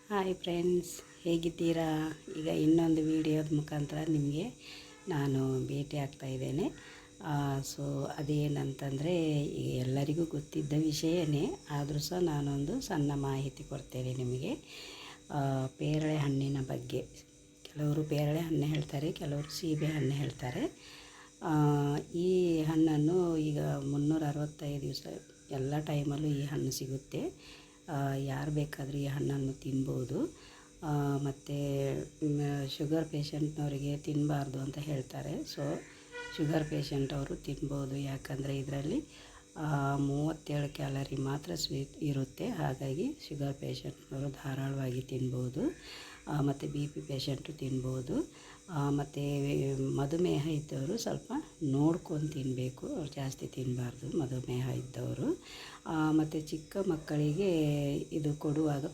Hi friends, ಹೇಗಿದ್ದೀರಾ? ಈಗ ಇನ್ನೊಂದು ವಿಡಿಯೋದ ಮುಖಾಂತರ ನಿಮಗೆ ನಾನು ಭೇಟಿ ಆಗ್ತಾಯಿದ್ದೇನೆ. ಸೊ ಅದೇನಂತಂದರೆ, ಈಗ ಎಲ್ಲರಿಗೂ ಗೊತ್ತಿದ್ದ ವಿಷಯನೇ ಆದರೂ ಸಹ ನಾನೊಂದು ಸಣ್ಣ ಮಾಹಿತಿ ಕೊಡ್ತೇನೆ ನಿಮಗೆ. ಪೇರಳೆ ಹಣ್ಣಿನ ಬಗ್ಗೆ. ಕೆಲವರು ಪೇರಳೆ ಹಣ್ಣು ಹೇಳ್ತಾರೆ, ಕೆಲವರು ಸೀಬೆ ಹಣ್ಣು ಹೇಳ್ತಾರೆ. ಈ ಹಣ್ಣನ್ನು ಈಗ 365 ದಿವಸ ಎಲ್ಲ ಟೈಮಲ್ಲೂ ಈ ಹಣ್ಣು ಸಿಗುತ್ತೆ. ಯಾರು ಬೇಕಾದರೂ ಈ ಹಣ್ಣನ್ನು ತಿನ್ಬೋದು. ಮತ್ತು ಶುಗರ್ ಪೇಷಂಟ್ನವರಿಗೆ ತಿನ್ನಬಾರ್ದು ಅಂತ ಹೇಳ್ತಾರೆ. ಸೊ ಶುಗರ್ ಪೇಷಂಟ್ ಅವರು ತಿನ್ಬೋದು, ಯಾಕಂದರೆ ಇದರಲ್ಲಿ 37 ಕ್ಯಾಲರಿ ಮಾತ್ರ ಸ್ವೀಟ್ ಇರುತ್ತೆ. ಹಾಗಾಗಿ ಶುಗರ್ ಪೇಷಂಟ್ನವರು ಧಾರಾಳವಾಗಿ ತಿನ್ಬೋದು. ಮತ್ತು BP ಪೇಷಂಟು ತಿನ್ಬೋದು. ಮತ್ತು ಮಧುಮೇಹ ಇದ್ದವರು ಸ್ವಲ್ಪ ನೋಡ್ಕೊಂಡು ತಿನ್ನಬೇಕು, ಅವ್ರು ಜಾಸ್ತಿ ತಿನ್ನಬಾರ್ದು ಮಧುಮೇಹ ಇದ್ದವರು. ಮತ್ತು ಚಿಕ್ಕ ಮಕ್ಕಳಿಗೆ ಇದು ಕೊಡುವಾಗ